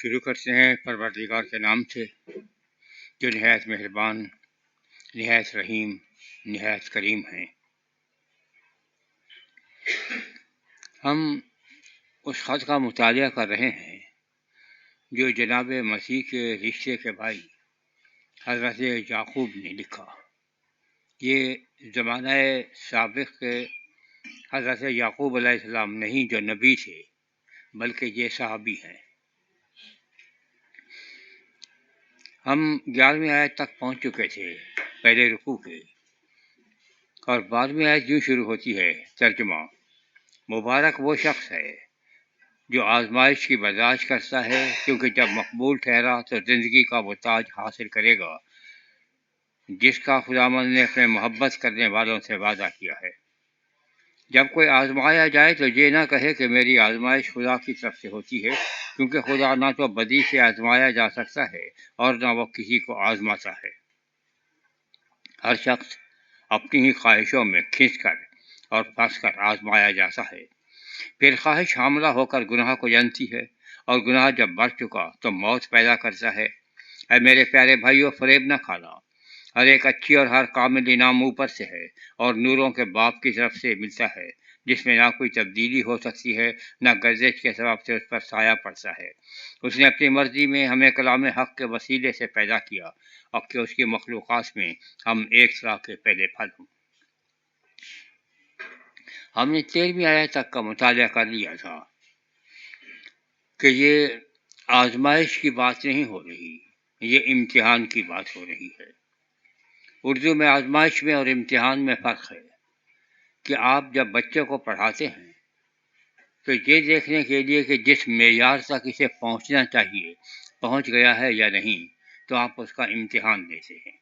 شروع کرتے ہیں پروردگار کے نام سے جو نہایت مہربان، نہایت رحیم، نہایت کریم ہیں۔ ہم اس خط کا مطالعہ کر رہے ہیں جو جناب مسیح کے رشتے کے بھائی حضرت یعقوب نے لکھا۔ یہ زمانہ سابق کے حضرت یعقوب علیہ السلام نہیں جو نبی تھے، بلکہ یہ صحابی ہیں۔ ہم 11ویں آیت تک پہنچ چکے تھے پہلے رکوع کے، اور 12ویں آیت یوں شروع ہوتی ہے۔ ترجمہ: مبارک وہ شخص ہے جو آزمائش کی برداشت کرتا ہے، کیونکہ جب مقبول ٹھہرا تو زندگی کا وہ تاج حاصل کرے گا جس کا خداوند نے اپنے محبت کرنے والوں سے وعدہ کیا ہے۔ جب کوئی آزمایا جائے تو یہ نہ کہے کہ میری آزمائش خدا کی طرف سے ہوتی ہے، کیونکہ خدا نہ تو بدی سے آزمایا جا سکتا ہے اور نہ وہ کسی کو آزماتا ہے۔ ہر شخص اپنی ہی خواہشوں میں کھنچ کر اور پھنس کر آزمایا جاتا ہے۔ پھر خواہش حاملہ ہو کر گناہ کو جنتی ہے، اور گناہ جب بڑھ چکا تو موت پیدا کرتا ہے۔ اے میرے پیارے بھائیو، فریب نہ کھانا۔ ہر ایک اچھی اور ہر کامل انعام اوپر سے ہے اور نوروں کے باپ کی طرف سے ملتا ہے، جس میں نہ کوئی تبدیلی ہو سکتی ہے، نہ گردش کے سبب سے اس پر سایہ پڑتا ہے۔ اس نے اپنی مرضی میں ہمیں کلام حق کے وسیلے سے پیدا کیا، اور کہ اس کی مخلوقات میں ہم ایک طرح کے پہلے پھل ہوں۔ ہم نے 13ویں آیت تک کا مطالعہ کر لیا تھا کہ یہ آزمائش کی بات نہیں ہو رہی، یہ امتحان کی بات ہو رہی ہے۔ اردو میں آزمائش میں اور امتحان میں فرق ہے کہ آپ جب بچے کو پڑھاتے ہیں تو یہ دیکھنے کے لیے کہ جس معیار تک اسے پہنچنا چاہیے پہنچ گیا ہے یا نہیں، تو آپ اس کا امتحان لیتے ہیں۔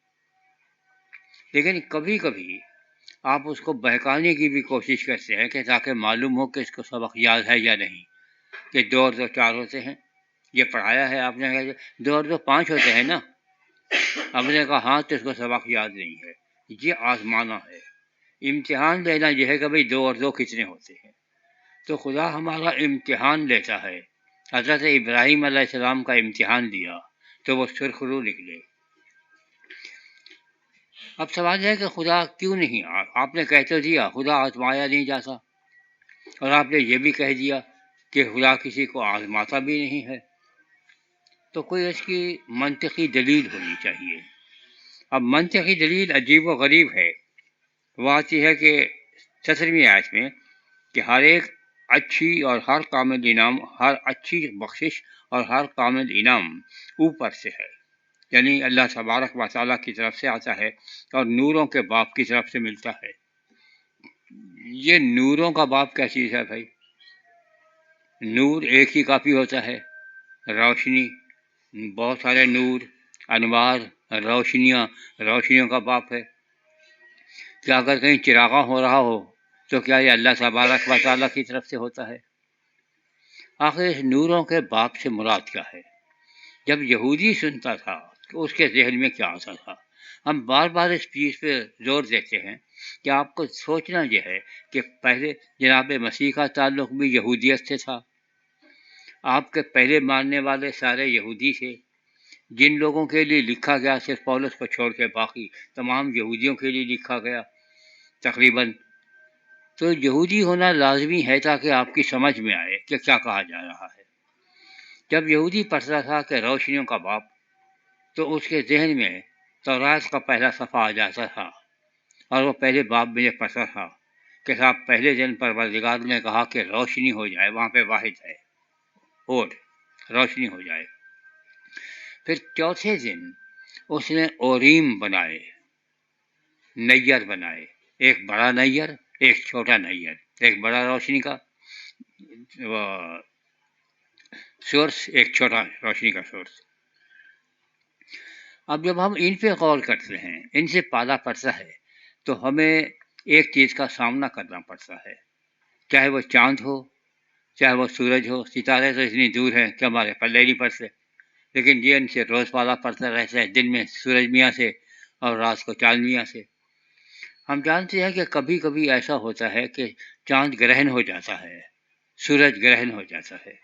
لیکن کبھی کبھی آپ اس کو بہکانے کی بھی کوشش کرتے ہیں کہ تاکہ معلوم ہو کہ اس کو سبق یاد ہے یا نہیں، کہ 2 اور 2 4 ہوتے ہیں۔ یہ پڑھایا ہے آپ نے، 2 اور 2 5 ہوتے ہیں نا، آپ نے کہا ہاں تو اس کو سبق یاد نہیں ہے۔ یہ آزمانا ہے، امتحان لینا یہ ہے کہ بھئی 2 اور 2 کتنے ہوتے ہیں۔ تو خدا ہمارا امتحان لیتا ہے۔ حضرت ابراہیم علیہ السلام کا امتحان لیا تو وہ سرخ رو نکلے۔ اب سوال ہے کہ خدا کیوں نہیں، آپ نے کہہ تو دیا خدا آزمایا نہیں جاتا، اور آپ نے یہ بھی کہہ دیا کہ خدا کسی کو آزماتا بھی نہیں ہے، تو کوئی اس کی منطقی دلیل ہونی چاہیے۔ اب منطقی دلیل عجیب و غریب ہے۔ وہ آتی ہے کہ 17ویں آیت میں کہ ہر ایک اچھی اور ہر کامل انعام، ہر اچھی بخشش اور ہر کامل انعام اوپر سے ہے، یعنی اللہ تبارک و تعالیٰ کی طرف سے آتا ہے اور نوروں کے باپ کی طرف سے ملتا ہے۔ یہ نوروں کا باپ کیا چیز ہے بھائی؟ نور ایک ہی کافی ہوتا ہے، روشنی، بہت سارے نور، انوار، روشنیوں کا باپ ہے۔ کیا اگر کہیں چراغاں ہو رہا ہو تو کیا یہ اللہ تبارک و تعالیٰ کی طرف سے ہوتا ہے؟ آخر اس نوروں کے باپ سے مراد کیا ہے؟ جب یہودی سنتا تھا تو اس کے ذہن میں کیا آتا تھا؟ ہم بار بار اس چیز پہ زور دیتے ہیں کہ آپ کو سوچنا یہ ہے کہ پہلے جناب مسیح کا تعلق بھی یہودیت سے تھا۔ آپ کے پہلے ماننے والے سارے یہودی تھے، جن لوگوں کے لیے لکھا گیا صرف پولس کو چھوڑ کے باقی تمام یہودیوں کے لیے لکھا گیا تقریباً۔ تو یہودی ہونا لازمی ہے تاکہ آپ کی سمجھ میں آئے کہ کیا کہا جا رہا ہے۔ جب یہودی پڑھتا تھا کہ روشنیوں کا باپ، تو اس کے ذہن میں تورات کا پہلا صفحہ آ جاتا تھا، اور وہ پہلے باب میں یہ پڑھتا تھا کہ صاحب پہلے دن پروردگار نے کہا کہ روشنی ہو جائے، وہاں پہ واحد ہے، اور روشنی ہو جائے۔ پھر چوتھے دن اس نے اوریم بنائے، نیر بنائے، ایک بڑا نیر، ایک چھوٹا نیر، ایک بڑا روشنی کا سورس، ایک چھوٹا روشنی کا سورس۔ اب جب ہم ان پہ غور کرتے ہیں، ان سے پالا پڑتا ہے، تو ہمیں ایک چیز کا سامنا کرنا پڑتا ہے، چاہے وہ چاند ہو، چاہے وہ سورج ہو۔ ستارے تو اتنی دور ہیں کہ ہمارے پلے نہیں پڑتے، لیکن یہ ان سے روز پالا پڑتا رہتا ہے، دن میں سورج میاں سے اور رات کو چاند میاں سے۔ ہم جانتے ہیں کہ کبھی کبھی ایسا ہوتا ہے کہ چاند گرہن ہو جاتا ہے، سورج گرہن ہو جاتا ہے،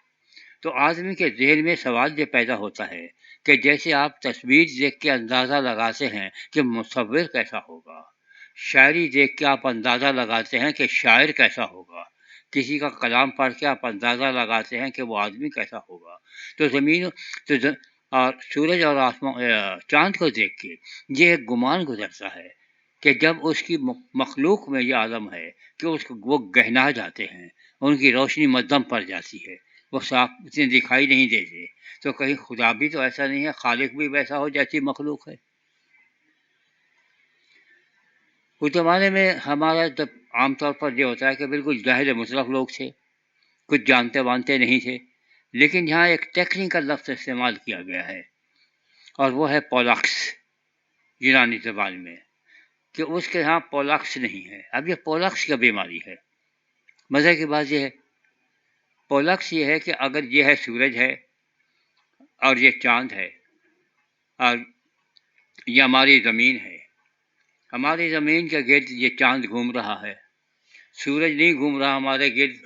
تو آدمی کے ذہن میں سوال یہ پیدا ہوتا ہے کہ جیسے آپ تصویر دیکھ کے اندازہ لگاتے ہیں کہ مصور کیسا ہوگا، شاعری دیکھ کے آپ اندازہ لگاتے ہیں کہ شاعر کیسا ہوگا، کسی کا کلام پڑھ کے آپ اندازہ لگاتے ہیں کہ وہ آدمی کیسا ہوگا، تو زمین اور سورج اور آسمان چاند کو دیکھ کے یہ ایک گمان گزرتا ہے کہ جب اس کی مخلوق میں یہ عالم ہے کہ وہ گہنا جاتے ہیں، ان کی روشنی مدھم پڑ جاتی ہے، وہ صاف اتنے دکھائی نہیں دیتے، تو کہیں خدا بھی تو ایسا نہیں ہے، خالق بھی ویسا ہو جیسی مخلوق ہے۔ اس زمانے میں ہمارا جب عام طور پر یہ ہوتا ہے کہ بالکل جاہل مطلق لوگ تھے، کچھ جانتے وانتے نہیں تھے، لیکن یہاں ایک ٹیکنیکل لفظ استعمال کیا گیا ہے اور وہ ہے پولاکس، یونانی زبان میں، کہ اس کے یہاں پولاکس نہیں ہے۔ اب یہ پولاکس کا بیماری ہے۔ مزے کی بات یہ ہے، پولاکس یہ ہے کہ اگر یہ ہے سورج ہے اور یہ چاند ہے اور یہ ہماری زمین ہے، ہماری زمین کے گرد یہ چاند گھوم رہا ہے، سورج نہیں گھوم رہا ہمارے گرد،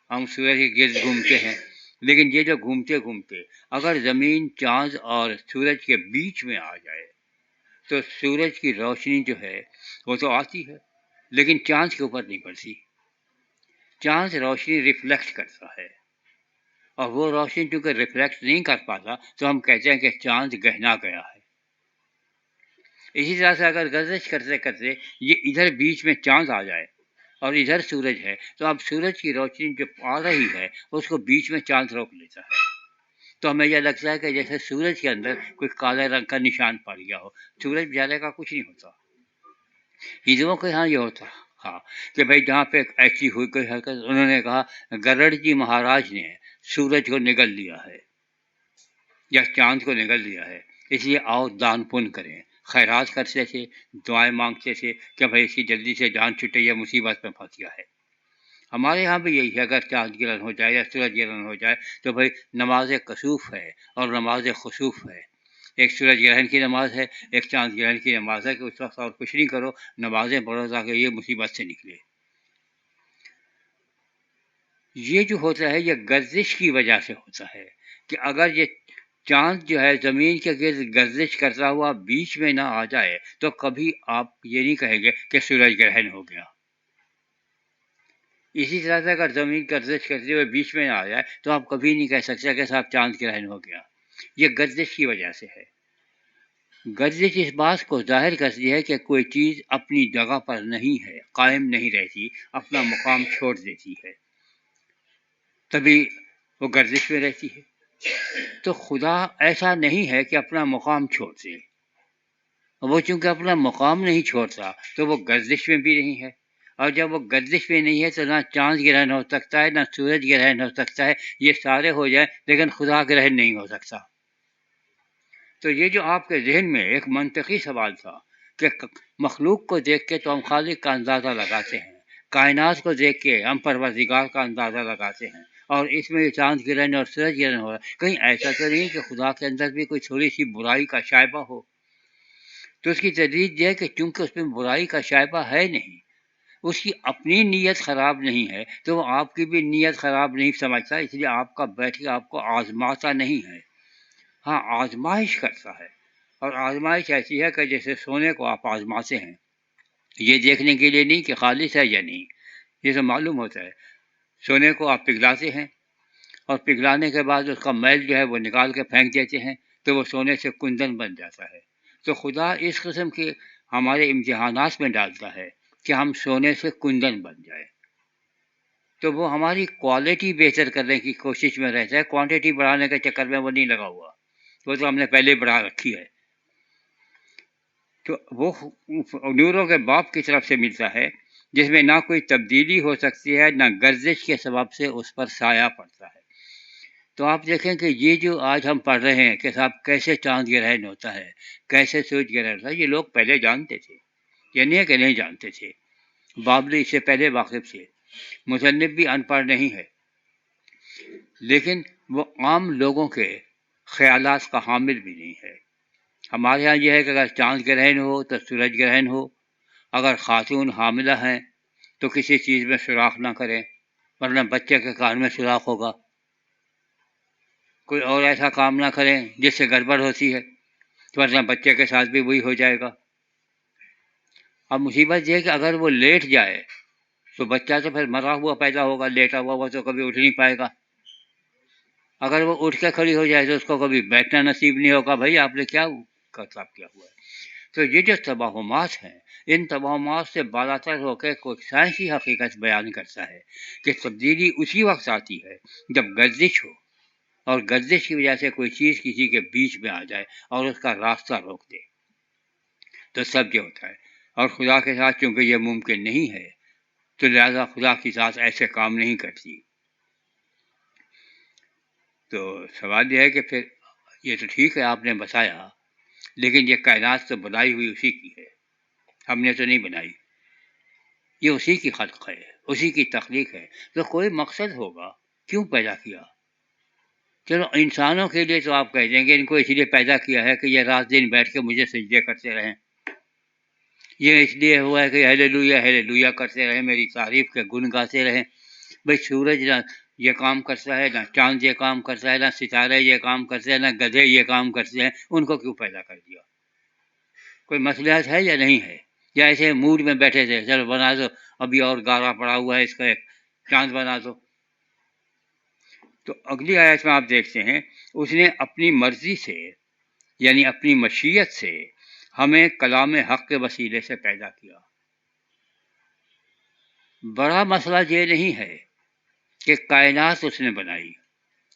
ہم سورج کے گرد گھومتے ہیں، لیکن یہ جو گھومتے گھومتے اگر زمین چاند اور سورج کے بیچ میں آ جائے تو سورج کی روشنی جو ہے وہ تو آتی ہے لیکن چاند کے اوپر نہیں پڑتی، چاند روشنی ریفلیکٹ کرتا ہے، اور وہ روشنی چونکہ ریفلیکٹ نہیں کر پاتا تو ہم کہتے ہیں کہ چاند گہنا گیا ہے۔ اسی طرح سے اگر گردش کرتے کرتے یہ ادھر بیچ میں چاند آ جائے اور ادھر سورج ہے تو اب سورج کی روشنی جو آ رہی ہے اس کو بیچ میں چاند روک لیتا ہے، تو ہمیں یہ لگتا ہے کہ جیسے سورج کے اندر کوئی کالے رنگ کا نشان پڑ گیا ہو، سورج بیچارے کا کچھ نہیں ہوتا۔ ہندوؤں کے یہاں یہ ہوتا ہاں کہ بھائی جہاں پہ ایسی ہوئی کوئی حرکت، انہوں نے کہا گرڑ جی مہاراج نے سورج کو نگل لیا ہے یا چاند کو نگل لیا ہے، اس لیے آؤ دان پن کریں، خیرات کرتے تھے، دعائیں مانگتے تھے کہ بھائی اس کی جلدی سے جان چھٹے، یا مصیبت میں پھنس گیا ہے۔ ہمارے یہاں بھی یہی ہے، اگر چاند گرہن ہو جائے یا سورج گرہن ہو جائے تو بھائی نماز کسوف ہے اور نماز خسوف ہے، ایک سورج گرہن کی نماز ہے، ایک چاند گرہن کی نماز ہے کہ اس وقت اور کچھ نہیں کرو، نمازیں پڑھو تاکہ یہ مصیبت سے نکلے۔ یہ جو ہوتا ہے یہ گردش کی وجہ سے ہوتا ہے کہ اگر یہ چاند جو ہے زمین کے گرد گردش کرتا ہوا بیچ میں نہ آ جائے تو کبھی آپ یہ نہیں کہیں گے کہ سورج گرہن ہو گیا۔ اسی طرح سے اگر زمین گردش کرتے ہوئے بیچ میں نہ آ جائے تو آپ کبھی نہیں کہہ سکتے کہ صاحب چاند گرہن ہو گیا، یہ گردش کی وجہ سے ہے۔ گردش اس بات کو ظاہر کرتی ہے کہ کوئی چیز اپنی جگہ پر نہیں ہے، قائم نہیں رہتی، اپنا مقام چھوڑ دیتی ہے، تبھی وہ گردش میں رہتی ہے۔ تو خدا ایسا نہیں ہے کہ اپنا مقام چھوڑ دے، وہ چونکہ اپنا مقام نہیں چھوڑتا تو وہ گردش میں بھی نہیں ہے، اور جب وہ گردش میں نہیں ہے تو نہ چاند گرہن ہو سکتا ہے نہ سورج گرہن ہو سکتا ہے، یہ سارے ہو جائیں لیکن خدا گرہن نہیں ہو سکتا۔ تو یہ جو آپ کے ذہن میں ایک منطقی سوال تھا کہ مخلوق کو دیکھ کے تو ہم خالق کا اندازہ لگاتے ہیں، کائنات کو دیکھ کے ہم پروردگار کا اندازہ لگاتے ہیں، اور اس میں چاند گرہن اور سورج گرہن ہو رہا ہے، کہیں ایسا تو نہیں کہ خدا کے اندر بھی کوئی تھوڑی سی برائی کا شائبہ ہو؟ تو اس کی تجدید یہ ہے کہ چونکہ اس میں برائی کا شائبہ ہے نہیں، اس کی اپنی نیت خراب نہیں ہے، تو وہ آپ کی بھی نیت خراب نہیں سمجھتا، اس لیے آپ کا بیٹھ کے آپ کو آزماتا نہیں ہے، ہاں آزمائش کرتا ہے، اور آزمائش ایسی ہے کہ جیسے سونے کو آپ آزماتے ہیں، یہ دیکھنے کے لیے نہیں کہ خالص ہے یا نہیں، یہ تو معلوم ہوتا ہے۔ سونے کو آپ پگھلاتے ہیں اور پگھلانے کے بعد اس کا میل جو ہے وہ نکال کے پھینک دیتے ہیں تو وہ سونے سے کندن بن جاتا ہے۔ تو خدا اس قسم کے ہمارے امتحانات میں ڈالتا ہے کہ ہم سونے سے کندن بن جائے، تو وہ ہماری کوالٹی بہتر کرنے کی کوشش میں رہتا ہے، کوانٹٹی بڑھانے کے چکر میں وہ نہیں لگا ہوا، وہ تو ہم نے پہلے بڑھا رکھی ہے۔ تو وہ نوروں کے باپ کی طرف سے ملتا ہے جس میں نہ کوئی تبدیلی ہو سکتی ہے، نہ گردش کے سبب سے اس پر سایہ پڑتا ہے۔ تو آپ دیکھیں کہ یہ جو آج ہم پڑھ رہے ہیں کہ صاحب کیسے چاند گرہن ہوتا ہے، کیسے سورج گرہن ہوتا ہے، یہ لوگ پہلے جانتے تھے، یہ نہیں ہے کہ نہیں جانتے تھے، بابلی اس سے پہلے واقف تھے، مصنف بھی ان پڑھ نہیں ہے، لیکن وہ عام لوگوں کے خیالات کا حامل بھی نہیں ہے۔ ہمارے ہاں یہ ہے کہ اگر چاند گرہن ہو تو سورج گرہن ہو، اگر خاتون حاملہ ہیں تو کسی چیز میں سوراخ نہ کریں ورنہ بچے کے کان میں سوراخ ہوگا۔ کوئی اور ایسا کام نہ کریں جس سے گڑبڑ ہوتی ہے، تو ورنہ بچے کے ساتھ بھی وہی ہو جائے گا۔ اب مصیبت یہ ہے کہ اگر وہ لیٹ جائے تو بچہ تو پھر مرا ہوا پیدا ہوگا، لیٹا ہوا وہ تو کبھی اٹھ نہیں پائے گا۔ اگر وہ اٹھ کے کھڑی ہو جائے تو اس کو کبھی بیٹھنا نصیب نہیں ہوگا۔ بھائی آپ نے کیا خطاب کیا ہوا ہے؟ تو یہ جو توہمات ہیں، ان توہمات سے بالاتر ہو کے کوئی سائنسی حقیقت بیان کرتا ہے کہ تبدیلی اسی وقت آتی ہے جب گردش ہو، اور گردش کی وجہ سے کوئی چیز کسی کے بیچ میں آ جائے اور اس کا راستہ روک دے، تو سب یہ ہوتا ہے۔ اور خدا کے ساتھ چونکہ یہ ممکن نہیں ہے تو لہذا خدا کی ذات ایسے کام نہیں کرتی۔ تو سوال یہ ہے کہ پھر یہ تو ٹھیک ہے آپ نے بتایا، لیکن یہ کائنات تو بنائی ہوئی اسی کی ہے، ہم نے تو نہیں بنائی، یہ اسی کی خلق ہے، اسی کی تخلیق ہے، تو کوئی مقصد ہوگا، کیوں پیدا کیا؟ چلو انسانوں کے لیے تو آپ کہہ دیں گے ان کو اس لیے پیدا کیا ہے کہ یہ رات دن بیٹھ کے مجھے سجدے کرتے رہیں، یہ اس لیے ہوا ہے کہ ہیلیلویا ہیلیلویا کرتے رہیں، میری تعریف کے گن گاتے رہیں۔ بھائی سورج نہ یہ کام کرتا ہے، نہ چاند یہ کام کرتا ہے، نہ ستارے یہ کام کرتے ہیں، نہ گدھے یہ کام کرتے ہیں، ان کو کیوں پیدا کر دیا؟ کوئی مصلحت ہے یا نہیں ہے؟ یا ایسے موڈ میں بیٹھے تھے چلو بنا دو، ابھی اور گارا پڑا ہوا ہے اس کا ایک چاند بنا دو۔ تو اگلی آیت میں آپ دیکھتے ہیں اس نے اپنی مرضی سے یعنی اپنی مشیت سے ہمیں کلام حق کے وسیلے سے پیدا کیا۔ بڑا مسئلہ یہ نہیں ہے کہ کائنات اس نے بنائی،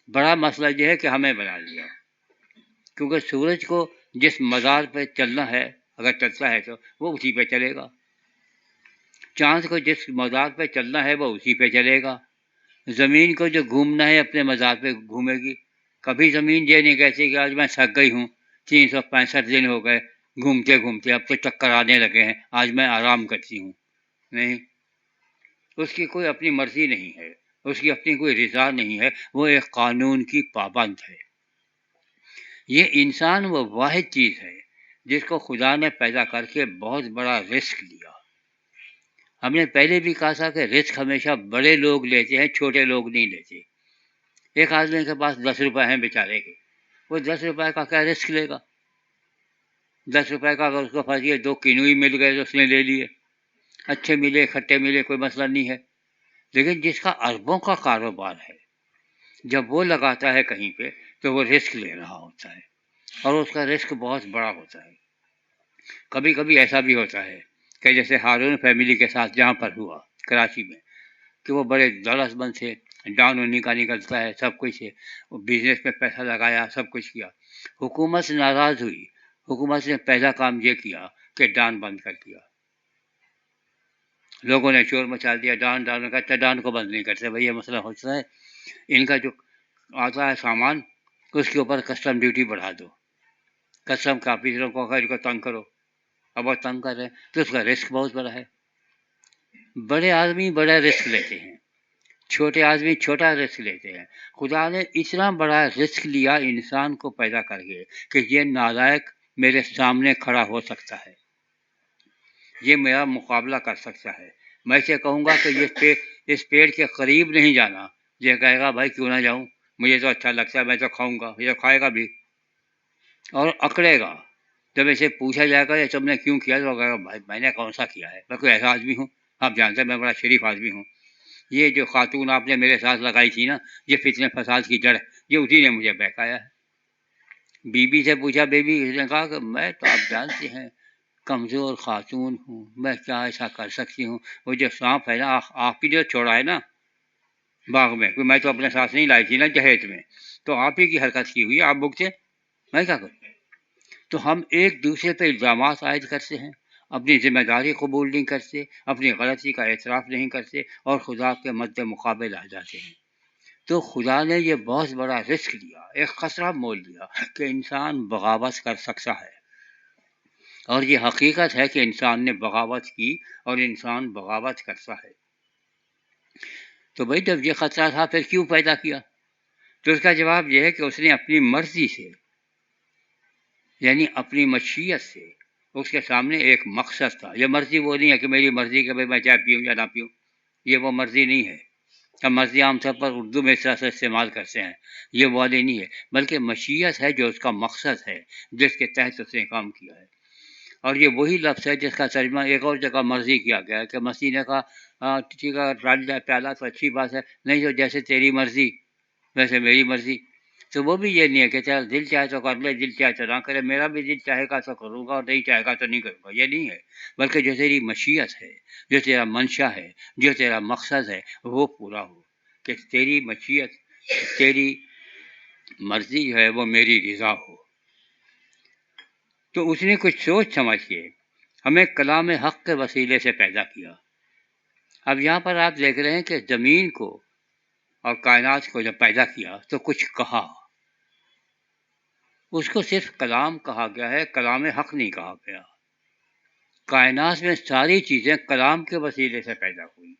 بڑا مسئلہ یہ ہے کہ ہمیں بنا لیا، کیونکہ سورج کو جس مدار پہ چلنا ہے اگر چلتا ہے تو وہ اسی پہ چلے گا، چاند کو جس مدار پہ چلنا ہے وہ اسی پہ چلے گا، زمین کو جو گھومنا ہے اپنے مدار پہ گھومے گی۔ کبھی زمین یہ نہیں کہتی کہ آج میں تھک گئی ہوں، 365 دن ہو گئے گھومتے گھومتے، اب تو چکر آنے لگے ہیں، آج میں آرام کرتی ہوں۔ نہیں، اس کی کوئی اپنی مرضی نہیں ہے، اس کی اپنی کوئی رضا نہیں ہے، وہ ایک قانون کی پابند ہے۔ یہ انسان وہ واحد چیز ہے جس کو خدا نے پیدا کر کے بہت بڑا رزق دیا۔ ہم نے پہلے بھی کہا تھا کہ رزق ہمیشہ بڑے لوگ لیتے ہیں، چھوٹے لوگ نہیں لیتے۔ ایک آدمی کے پاس 10 روپے ہیں بیچارے کے، وہ 10 روپے کا کیا رزق لے گا؟ 10 روپے کا اگر اس کو پھنسی 2 کینوئی مل گئے تو اس نے لے لیے، اچھے ملے کھٹے ملے کوئی مسئلہ نہیں ہے۔ لیکن جس کا اربوں کا کاروبار ہے، جب وہ لگاتا ہے کہیں پہ تو وہ رسک لے رہا ہوتا ہے، اور اس کا رسک بہت بڑا ہوتا ہے۔ کبھی کبھی ایسا بھی ہوتا ہے کہ جیسے ہارون فیملی کے ساتھ جہاں پر ہوا کراچی میں، کہ وہ بڑے دولت مند تھے، ڈان انہیں کا نکلتا ہے، سب کچھ ہے، وہ بزنس میں پیسہ لگایا، سب کچھ کیا، حکومت سے ناراض ہوئی، حکومت نے پہلا کام یہ کیا کہ ڈان بند کر دیا۔ لوگوں نے شور مچا دیا، ڈان ڈان کا ڈان کو بند نہیں کرتے، بھائی یہ مسئلہ ہوتا ہے، ان کا جو آتا ہے سامان اس کے اوپر کسٹم ڈیوٹی بڑھا دو، کسٹم کا آفیسروں کو ان کو تنگ کرو، اب وہ تنگ کر رہے ہیں تو اس کا رسک بہت بڑا ہے۔ بڑے آدمی بڑا رسک لیتے ہیں، چھوٹے آدمی چھوٹا رسک لیتے ہیں۔ خدا نے اتنا بڑا رسک لیا انسان کو پیدا کر کے کہ یہ نالائق میرے سامنے کھڑا ہو سکتا ہے، یہ میرا مقابلہ کر سکتا ہے۔ میں اسے کہوں گا کہ یہ اس پیڑ کے قریب نہیں جانا، یہ کہے گا بھائی کیوں نہ جاؤں، مجھے تو اچھا لگتا ہے، میں تو کھاؤں گا، یہ کھائے گا بھی اور اکڑے گا۔ جب اسے پوچھا جائے گا یہ تم نے کیوں کیا تو کہے گا بھائی میں نے کون سا کیا ہے، میں کوئی ایسا آدمی ہوں، آپ جانتے ہیں میں بڑا شریف آدمی ہوں، یہ جو خاتون آپ نے میرے ساتھ لگائی تھی نا، یہ فتنے فساد کی جڑ، یہ اسی نے مجھے بہکایا ہے۔ بی بی سے پوچھا، بیوی، اس نے کہا کہ میں تو آپ جانتے ہیں کمزور خاتون ہوں، میں کیا ایسا کر سکتی ہوں، وہ جو سانپ ہے نا آپ ہی جو چھوڑا ہے نا باغ میں، میں تو اپنے ساتھ نہیں لائی تھی نا جہیز میں، تو آپ ہی کی حرکت کی ہوئی، آپ بھگتے، میں کیا کروں۔ تو ہم ایک دوسرے پہ الزامات عائد کرتے ہیں، اپنی ذمہ داری قبول نہیں کرتے، اپنی غلطی کا اعتراف نہیں کرتے اور خدا کے مد مقابل آ جاتے ہیں۔ تو خدا نے یہ بہت بڑا رسک لیا، ایک خطرہ مول لیا کہ انسان بغاوت کر سکتا ہے، اور یہ حقیقت ہے کہ انسان نے بغاوت کی اور انسان بغاوت کرتا ہے۔ تو بھائی جب یہ خطرہ تھا پھر کیوں پیدا کیا؟ تو اس کا جواب یہ ہے کہ اس نے اپنی مرضی سے یعنی اپنی مشیت سے، اس کے سامنے ایک مقصد تھا۔ یہ مرضی وہ نہیں ہے کہ میری مرضی کہ بھائی میں چائے پیوں یا نہ پیوں، یہ وہ مرضی نہیں ہے۔ ہم مرضی عام طور پر اردو میں اس طرح سے استعمال کرتے ہیں، یہ والی نہیں ہے، بلکہ مشیت ہے جو اس کا مقصد ہے، جس کے تحت اس نے کام کیا ہے۔ اور یہ وہی لفظ ہے جس کا ترجمہ ایک اور جگہ مرضی کیا گیا ہے کہ مسیح نے کہا ٹھیک ہے اگر ڈال جائے پیالہ تو اچھی بات ہے، نہیں تو جیسے تیری مرضی ویسے میری مرضی۔ تو وہ بھی یہ نہیں ہے کہ چل دل چاہے تو کر لے، دل چاہے تو نہ کرے، میرا بھی دل چاہے گا تو کروں گا اور نہیں چاہے گا تو نہیں کروں گا، یہ نہیں ہے، بلکہ جو تیری مشیت ہے، جو تیرا منشا ہے، جو تیرا مقصد ہے وہ پورا ہو، کہ تیری مشیت، تیری مرضی جو ہے وہ میری رضا ہو۔ تو اس نے کچھ سوچ سمجھ کے ہمیں کلام حق کے وسیلے سے پیدا کیا۔ اب یہاں پر آپ دیکھ رہے ہیں کہ زمین کو اور کائنات کو جب پیدا کیا تو کچھ کہا، اس کو صرف کلام کہا گیا ہے، کلام حق نہیں کہا گیا۔ کائنات میں ساری چیزیں کلام کے وسیلے سے پیدا ہوئی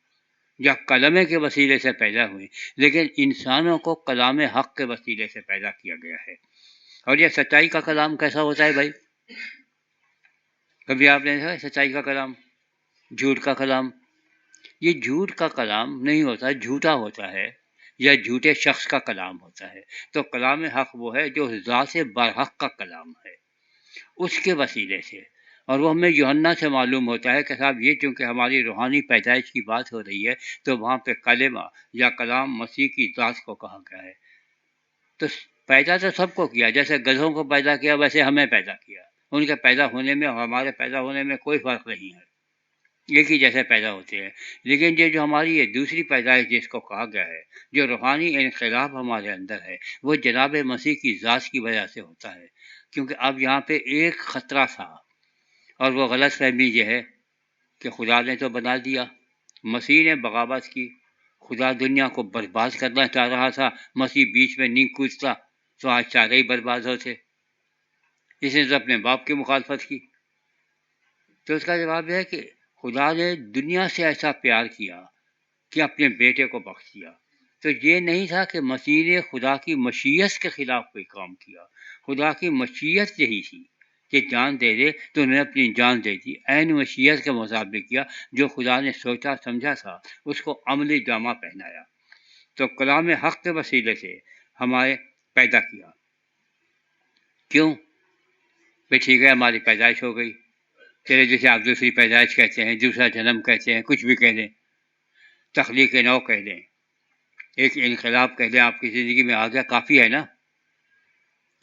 یا کلمے کے وسیلے سے پیدا ہوئی، لیکن انسانوں کو کلام حق کے وسیلے سے پیدا کیا گیا ہے۔ اور یہ سچائی کا کلام کیسا ہوتا ہے بھائی؟ کبھی آپ نے دیکھا سچائی کا کلام، جھوٹ کا کلام؟ یہ جھوٹ کا کلام نہیں ہوتا، جھوٹا ہوتا ہے یا جھوٹے شخص کا کلام ہوتا ہے۔ تو کلام حق وہ ہے جو ذات برحق کا کلام ہے، اس کے وسیلے سے۔ اور وہ ہمیں یوحنا سے معلوم ہوتا ہے کہ صاحب یہ چونکہ ہماری روحانی پیدائش کی بات ہو رہی ہے تو وہاں پہ کلمہ یا کلام مسیح کی ذات کو کہا گیا ہے۔ تو پیدا تو سب کو کیا، جیسے گدھوں کو پیدا کیا ویسے ہمیں پیدا کیا۔ ان کے پیدا ہونے میں اور ہمارے پیدا ہونے میں کوئی فرق نہیں ہے، ایک ہی جیسے پیدا ہوتے ہیں۔ لیکن یہ جو ہماری یہ دوسری پیدائش جس کو کہا گیا ہے، جو روحانی انقلاب ہمارے اندر ہے، وہ جناب مسیح کی ذات کی وجہ سے ہوتا ہے۔ کیونکہ اب یہاں پہ ایک خطرہ تھا، اور وہ غلط فہمی یہ ہے کہ خدا نے تو بنا دیا، مسیح نے بغاوت کی، خدا دنیا کو برباد کرنا چاہ رہا تھا، مسیح بیچ میں نہیں کودتا تو آج سارے ہی برباد ہوتے۔ اس نے تو اپنے باپ کی مخالفت کی۔ تو اس کا جواب یہ ہے کہ خدا نے دنیا سے ایسا پیار کیا کہ اپنے بیٹے کو بخش دیا۔ تو یہ نہیں تھا کہ مسیح نے خدا کی مشیت کے خلاف کوئی کام کیا، خدا کی مشیت یہی تھی کہ جان دے دے تو انہوں نے اپنی جان دے دی، عین مشیت کے مطابق کیا، جو خدا نے سوچا سمجھا تھا اس کو عملی جامہ پہنایا۔ تو کلام حق کے وسیلے سے ہمارے پیدا کیا۔ کیوں؟ بھائی ٹھیک ہے ہماری پیدائش ہو گئی، چلے جسے آپ دوسری پیدائش کہتے ہیں، دوسرا جنم کہتے ہیں، کچھ بھی کہہ دیں، تخلیق نو کہہ دیں، ایک انقلاب کہہ دیں، آپ کی زندگی میں آ گیا، کافی ہے نا؟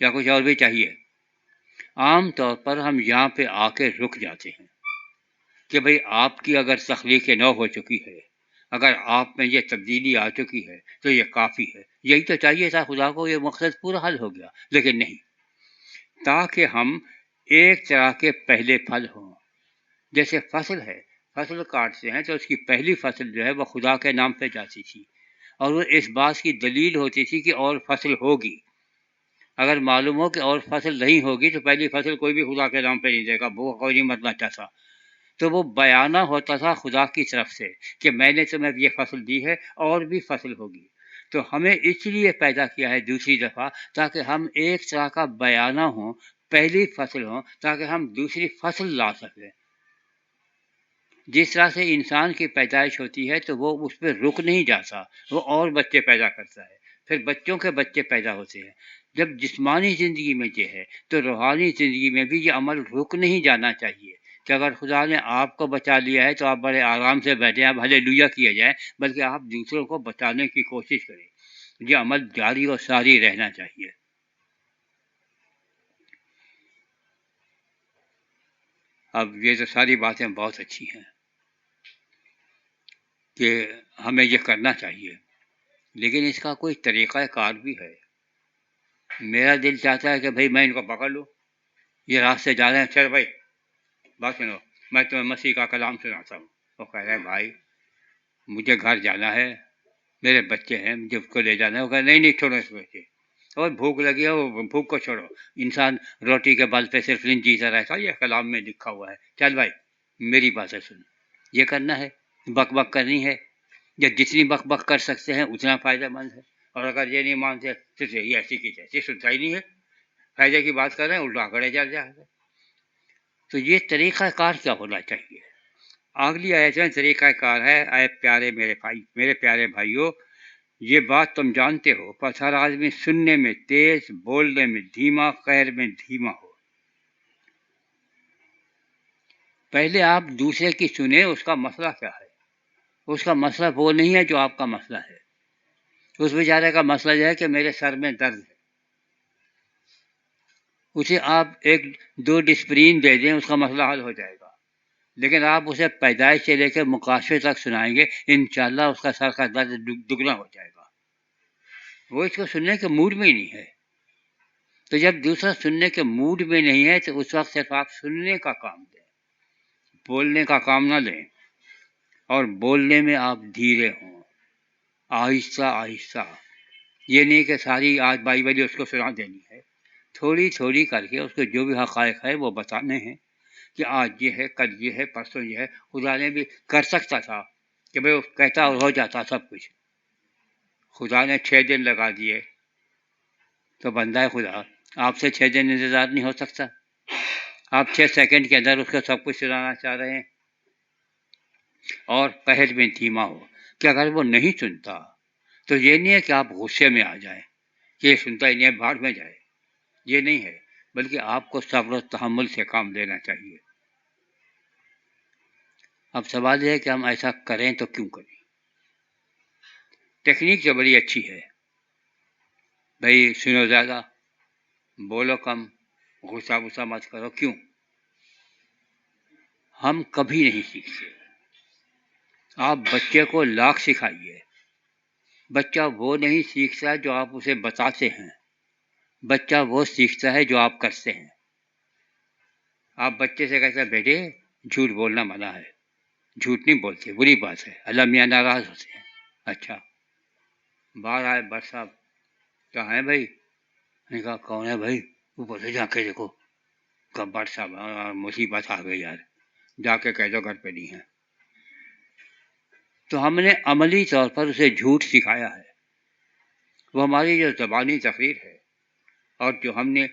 یا کچھ اور بھی چاہیے؟ عام طور پر ہم یہاں پہ آ کے رک جاتے ہیں کہ بھئی آپ کی اگر تخلیق نو ہو چکی ہے، اگر آپ میں یہ تبدیلی آ چکی ہے تو یہ کافی ہے، یہی تو چاہیے تھا خدا کو، یہ مقصد پورا حل ہو گیا۔ لیکن نہیں، تاکہ ہم ایک طرح کے پہلے پھل ہوں۔ جیسے فصل ہے، فصل کاٹتے ہیں تو اس کی پہلی فصل جو ہے وہ خدا کے نام پہ جاتی تھی، اور وہ اس بات کی دلیل ہوتی تھی کہ اور فصل ہوگی۔ اگر معلوم ہو کہ اور فصل نہیں ہوگی تو پہلی فصل کوئی بھی خدا کے نام پہ نہیں دے گا، وہ کوئی نہیں مرنا چاہتا۔ تو وہ بیانہ ہوتا تھا خدا کی طرف سے کہ میں نے تمہیں یہ فصل دی ہے اور بھی فصل ہوگی۔ تو ہمیں اس لیے پیدا کیا ہے دوسری دفعہ تاکہ ہم ایک طرح کا بیانہ ہوں، پہلی فصل ہوں، تاکہ ہم دوسری فصل لا سکیں۔ جس طرح سے انسان کی پیدائش ہوتی ہے تو وہ اس پہ رک نہیں جاتا، وہ اور بچے پیدا کرتا ہے، پھر بچوں کے بچے پیدا ہوتے ہیں۔ جب جسمانی زندگی میں یہ ہے تو روحانی زندگی میں بھی یہ عمل رک نہیں جانا چاہیے کہ اگر خدا نے آپ کو بچا لیا ہے تو آپ بڑے آرام سے بیٹھیں، آپ ہلیلویا کیا جائے، بلکہ آپ دوسروں کو بچانے کی کوشش کریں۔ یہ عمل جاری اور ساری رہنا چاہیے۔ اب یہ تو ساری باتیں بہت اچھی ہیں کہ ہمیں یہ کرنا چاہیے، لیکن اس کا کوئی طریقہ کار بھی ہے۔ میرا دل چاہتا ہے کہ بھئی میں ان کو پکڑ لوں، یہ راستے جا رہے ہیں، چل بھائی بات سنو، میں تمہیں مسیح کا کلام سناتا ہوں۔ وہ کہہ رہے ہیں بھائی مجھے گھر جانا ہے، میرے بچے ہیں، مجھے اس کو لے جانا ہے۔ وہ کہہ نہیں نہیں چھوڑو اس بچے، اور بھوک لگی ہے، وہ بھوک کو چھوڑو، انسان روٹی کے بل پہ صرف نہیں جیتا رہتا، یہ کلام میں لکھا ہوا ہے، چل بھائی میری باتیں سن۔ یہ کرنا ہے، بک بک کرنی ہے، یا جتنی بک بک کر سکتے ہیں اتنا فائدہ مند ہے۔ اور اگر یہ نہیں مانتے تو یہ ایسی کی تیسی، سنتا ہی نہیں ہے، فائدے کی بات کر رہے ہیں الٹا کھڑے چل جائے۔ تو یہ طریقہ کار کیا ہونا چاہیے؟ اگلی آیت میں طریقہ کار ہے، اے پیارے میرے بھائی، میرے پیارے بھائیوں، یہ بات تم جانتے ہو، پس ہر آدمی سننے میں تیز، بولنے میں دھیما، خیر میں دھیما ہو۔ پہلے آپ دوسرے کی سنیں، اس کا مسئلہ کیا ہے۔ اس کا مسئلہ وہ نہیں ہے جو آپ کا مسئلہ ہے۔ اس بیچارے کا مسئلہ یہ ہے کہ میرے سر میں درد ہے، اسے آپ ایک دو ڈسپرین دے دیں، اس کا مسئلہ حل ہو جائے گا۔ لیکن آپ اسے پیدائش سے لے کے مکاشفے تک سنائیں گے، انشاءاللہ اس کا سر کا درد دگنا ہو جائے گا۔ وہ اس کو سننے کے موڈ میں ہی نہیں ہے۔ تو جب دوسرا سننے کے موڈ میں نہیں ہے تو اس وقت صرف آپ سننے کا کام دیں، بولنے کا کام نہ لیں۔ اور بولنے میں آپ دھیرے ہوں، آہستہ آہستہ۔ یہ نہیں کہ ساری آج بائی بجے اس کو سنا دینی ہے، تھوڑی تھوڑی کر کے اس کو جو بھی حقائق ہے وہ بتانے ہیں کہ آج یہ ہے، کل یہ ہے، پرسوں یہ ہے۔ خدا نے بھی کر سکتا تھا کہ بھائی وہ کہتا اور ہو جاتا سب کچھ۔ خدا نے 6 دن لگا دیے، تو بندہ خدا آپ سے 6 دن انتظار نہیں ہو سکتا؟ آپ 6 سیکنڈ کے اندر اس کو سب کچھ سنانا چاہ رہے ہیں۔ اور قہر میں دھیما ہو کہ اگر وہ نہیں سنتا تو یہ نہیں ہے کہ آپ غصے میں آ جائیں کہ یہ سنتا ہی نہیں ہے، بھاڑ میں جائے، یہ نہیں ہے، بلکہ آپ کو صبر و تحمل سے کام لینا چاہیے۔ اب سوال یہ ہے کہ ہم ایسا کریں تو کیوں کریں؟ ٹیکنیک تو بڑی اچھی ہے، بھائی سنو زیادہ، بولو کم، غصہ مت کرو۔ کیوں؟ ہم کبھی نہیں سیکھتے۔ آپ بچے کو لاکھ سکھائیے، بچہ وہ نہیں سیکھتا جو آپ اسے بتاتے ہیں، بچہ وہ سیکھتا ہے جو آپ کرتے ہیں۔ آپ بچے سے کہتے ہیں بیٹے جھوٹ بولنا منع ہے، جھوٹ نہیں بولتے، بری بات ہے، اللہ میاں ناراض ہوتے ہیں۔ اچھا، باہر آئے بٹ صاحب، کہاں ہے بھائی؟ نے کہا کون ہے بھائی؟ وہ بولے جا کے دیکھو۔ کہا بٹ صاحب مصیبت آ گئی یار، جا کے کہہ دو گھر پہ نہیں ہے۔ تو ہم نے عملی طور پر اسے جھوٹ سکھایا ہے۔ وہ ہماری جو زبانی تقریر ہے اور جو ہم نے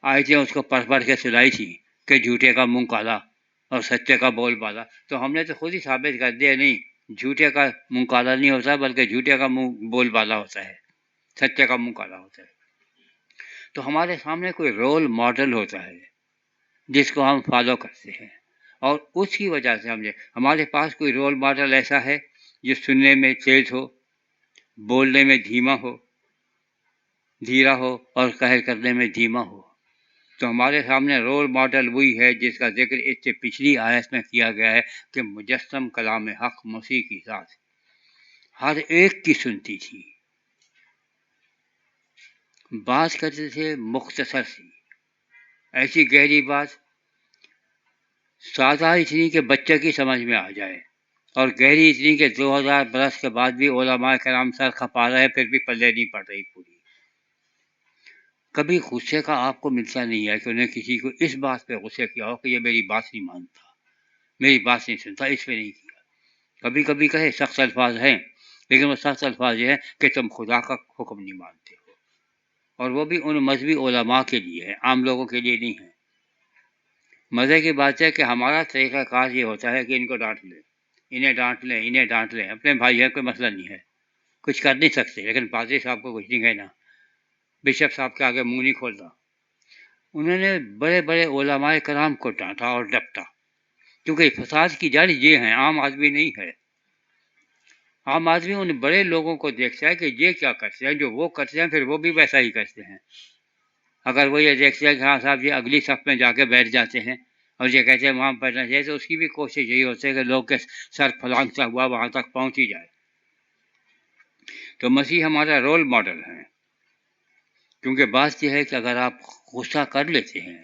آیتیں اس کو پڑھ پڑھ کے سنائی تھی کہ جھوٹے کا منہ کالا اور سچے کا بول بالا، تو ہم نے تو خود ہی ثابت کر دیا نہیں، جھوٹے کا منہ کالا نہیں ہوتا بلکہ جھوٹے کا منہ بول بالا ہوتا ہے، سچے کا منہ کالا ہوتا ہے۔ تو ہمارے سامنے کوئی رول ماڈل ہوتا ہے جس کو ہم فالو کرتے ہیں، اور اس کی وجہ سے ہمارے پاس کوئی رول ماڈل ایسا ہے جو سننے میں تیز ہو، بولنے میں دھیرا ہو اور قہر کرنے میں دھیما ہو۔ تو ہمارے سامنے رول ماڈل وہی ہے جس کا ذکر اس سے پچھلی آیت میں کیا گیا ہے کہ مجسم کلام حق مسیح کی ذات ہر ایک کی سنتی تھی، بات کرتے تھے مختصر سی، ایسی گہری بات، سادہ اتنی کہ بچے کی سمجھ میں آ جائے، اور گہری اتنی کہ 2000 برس کے بعد بھی علماء کرام سر کھپا رہے پھر بھی پلے نہیں پڑ رہی پوری۔ کبھی غصے کا آپ کو ملتا نہیں ہے کہ انہیں کسی کو اس بات پہ غصے کیا ہو کہ یہ میری بات نہیں مانتا، میری بات نہیں سنتا، اس پہ نہیں کیا۔ کبھی کبھی کہے سخت الفاظ ہیں، لیکن وہ سخت الفاظ یہ ہیں کہ تم خدا کا حکم نہیں مانتے ہو، اور وہ بھی ان مذہبی علماء کے لیے ہے، عام لوگوں کے لیے نہیں ہے۔ مزے کی بات ہے کہ ہمارا طریقہ کار یہ ہوتا ہے کہ ان کو ڈانٹ لیں، انہیں ڈانٹ لیں، اپنے بھائی ہے، کوئی مسئلہ نہیں ہے، کچھ کر نہیں سکتے، لیکن پادری صاحب کو کچھ نہیں کہنا، بشپ صاحب کے آگے منہ نہیں کھولنا۔ انہوں نے بڑے بڑے علماء کرام کو ڈانٹا اور ڈپٹا، کیونکہ فساد کی جڑ یہ ہیں، عام آدمی نہیں ہے۔ عام آدمی ان بڑے لوگوں کو دیکھتا ہے کہ یہ کیا کرتے ہیں، جو وہ کرتے ہیں پھر وہ بھی ویسا ہی کرتے ہیں۔ اگر وہ یہ دیکھتے ہیں کہ ہاں صاحب یہ اگلی صف میں جا کے بیٹھ جاتے ہیں اور یہ کہتے ہیں وہاں پڑھنا چاہیے، تو اس کی بھی کوشش یہی ہوتی ہے کہ لوگ کے سر پھلانگتا ہوا وہاں تک پہنچ ہی جائے۔ تو مسیح ہمارا رول ماڈل ہے، کیونکہ بات یہ ہے کہ اگر آپ غصہ کر لیتے ہیں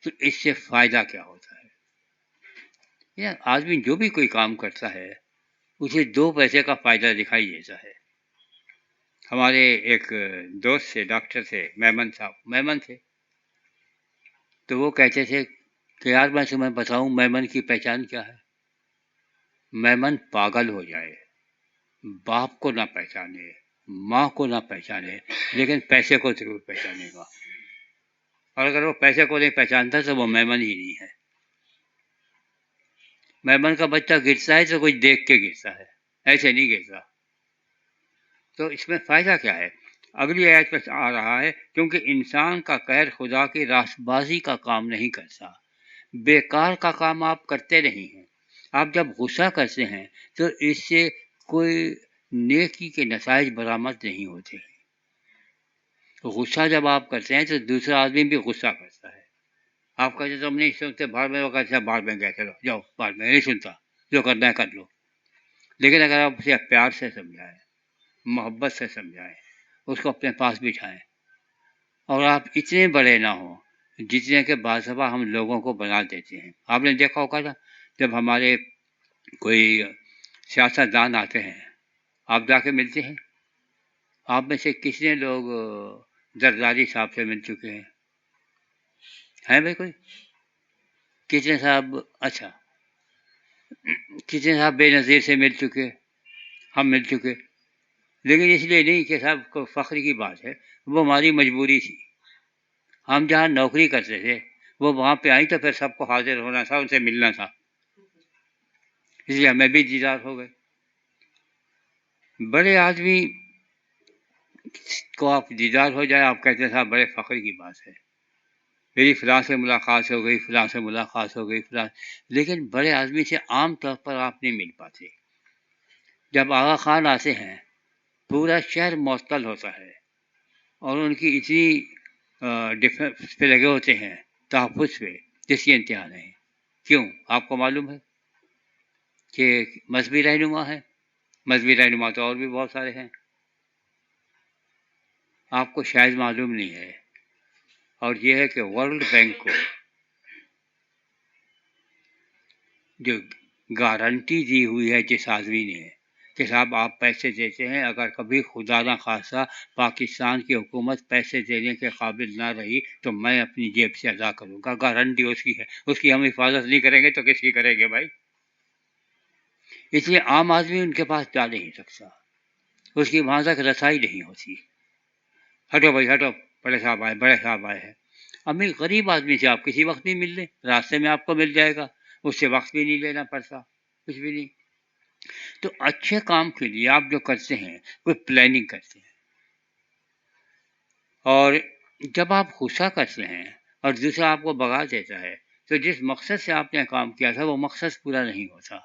تو اس سے فائدہ کیا ہوتا ہے؟ یہ آدمی جو بھی کوئی کام کرتا ہے اسے 2 پیسے کا فائدہ دکھائی دیتا ہے۔ ہمارے ایک دوست سے، ڈاکٹر تھے، میمن تھے، تو وہ کہتے تھے کہ یار میں تمہیں بتاؤں میمن کی پہچان کیا ہے؟ میمن پاگل ہو جائے، باپ کو نہ پہچانے، ماں کو نہ پہچانے، لیکن پیسے کو ضرور پہچانے گا، اور اگر وہ پیسے کو نہیں پہچانتا تو وہ میمن ہی نہیں ہے۔ میمن کا بچہ گرتا ہے تو کچھ دیکھ کے گرتا ہے، ایسے نہیں گرتا۔ تو اس میں فائدہ کیا ہے؟ اگلی آیت پر آ رہا ہے، کیونکہ انسان کا قہر خدا کی راست بازی کا کام نہیں کرتا، بیکار کا کام آپ کرتے نہیں ہیں۔ آپ جب غصہ کرتے ہیں تو اس سے کوئی نیکی کے نتائج برآمد نہیں ہوتے۔ غصہ جب آپ کرتے ہیں تو دوسرا آدمی بھی غصہ کرتا ہے۔ آپ کہتے تم نہیں سنتے، باہر میں، وہ کہتے ہیں باہر میں گئے، چلو جاؤ باہر میں، نہیں سنتا، جو کرنا ہے کر لو۔ لیکن اگر آپ اسے پیار سے سمجھائیں، محبت سے سمجھائیں، اس کو اپنے پاس بٹھائیں، اور آپ اتنے بڑے نہ ہوں جتنے کہ بعض دفعہ ہم لوگوں کو بنا دیتے ہیں۔ آپ نے دیکھا ہوگا نا، جب ہمارے کوئی سیاست دان آتے ہیں، آپ جا کے ملتے ہیں، آپ میں سے کتنے لوگ زرداری صاحب سے مل چکے ہیں بھائی؟ کوئی کتنے صاحب، اچھا کتنے صاحب بے نظیر سے مل چکے؟ ہم مل چکے، لیکن اس لیے نہیں کہ صاحب کو فخر کی بات ہے، وہ ہماری مجبوری تھی۔ ہم جہاں نوکری کرتے تھے وہ وہاں پہ آئیں تو پھر سب کو حاضر ہونا تھا، ان سے ملنا تھا، اس لیے ہمیں بھی دیدار ہو گئے۔ بڑے آدمی کو آپ دیدار ہو جائے، آپ کہتے ہیں صاحب بڑے فخر کی بات ہے، میری فلاں سے ملاقات ہو گئی، فلاں سے ملاقات ہو گئی، فلاں، لیکن بڑے آدمی سے عام طور پر آپ نہیں مل پاتے۔ جب آغا خان آتے ہیں پورا شہر معطل ہوتا ہے، اور ان کی اتنی ڈیفینس پہ لگے ہوتے ہیں، تحفظ پہ، جس کی انتہا نہیں۔ کیوں؟ آپ کو معلوم ہے کہ مذہبی رہنما ہے، مذہبی رہنما تو اور بھی بہت سارے ہیں، آپ کو شاید معلوم نہیں ہے۔ اور یہ ہے کہ ورلڈ بینک کو جو گارنٹی دی ہوئی ہے جس آدمی نے کہ صاحب آپ پیسے دیتے ہیں، اگر کبھی خدا نہ خواستہ پاکستان کی حکومت پیسے دینے کے قابل نہ رہی تو میں اپنی جیب سے ادا کروں گا، گارنٹی اس کی ہے، اس کی ہم حفاظت نہیں کریں گے تو کس کی کریں گے بھائی؟ اس لیے عام آدمی ان کے پاس جا نہیں سکتا، اس کی وہاں تک رسائی نہیں ہوتی۔ ہٹو بھائی ہٹو، بڑے صاحب آئے، بڑے صاحب آئے ہیں۔ امیر غریب آدمی سے آپ کسی وقت بھی مل لیں، راستے میں آپ کو مل جائے گا، اس سے وقت بھی نہیں لینا پڑتا، کچھ بھی نہیں۔ تو اچھے کام کے لیے آپ جو کرتے ہیں کوئی پلاننگ کرتے ہیں، اور جب آپ غصہ کرتے ہیں اور دوسرا آپ کو بگا دیتا ہے تو جس مقصد سے آپ نے کام کیا تھا وہ مقصد پورا نہیں ہوتا۔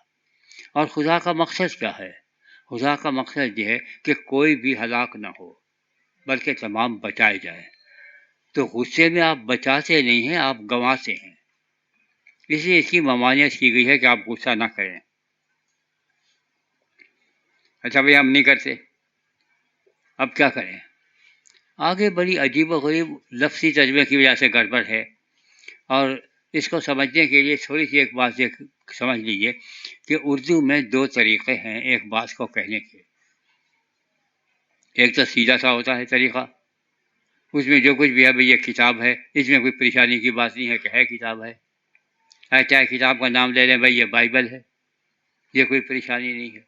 اور خدا کا مقصد کیا ہے؟ خدا کا مقصد یہ ہے کہ کوئی بھی ہلاک نہ ہو بلکہ تمام بچائے جائیں۔ تو غصے میں آپ بچاتے نہیں ہیں، آپ گنواتے ہیں، اس لیے اس کی ممانعت کی گئی ہے کہ آپ غصہ نہ کریں۔ اچھا بھئی ہم نہیں کرتے، اب کیا کریں؟ آگے بڑی عجیب و غریب لفظی ترجمے کی وجہ سے گڑبڑ ہے، اور اس کو سمجھنے کے لیے تھوڑی سی ایک بات سمجھ لیجئے کہ اردو میں دو طریقے ہیں ایک بات کو کہنے کے۔ ایک تو سیدھا سا ہوتا ہے طریقہ، اس میں جو کچھ بھی ہے بھئی یہ کتاب ہے، اس میں کوئی پریشانی کی بات نہیں ہے کہ ہے کتاب ہے، چاہے کتاب کا نام لے لیں بھئی یہ بائبل ہے، یہ کوئی پریشانی نہیں ہے۔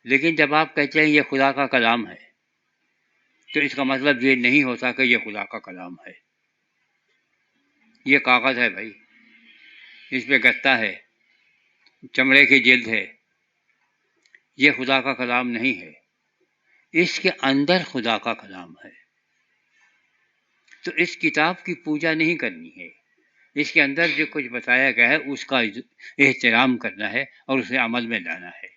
لیکن جب آپ کہتے ہیں یہ خدا کا کلام ہے تو اس کا مطلب یہ نہیں ہوتا کہ یہ خدا کا کلام ہے۔ یہ کاغذ ہے بھائی، اس پہ گتا ہے، چمڑے کی جلد ہے، یہ خدا کا کلام نہیں ہے، اس کے اندر خدا کا کلام ہے۔ تو اس کتاب کی پوجا نہیں کرنی ہے، اس کے اندر جو کچھ بتایا گیا ہے اس کا احترام کرنا ہے اور اسے عمل میں لانا ہے۔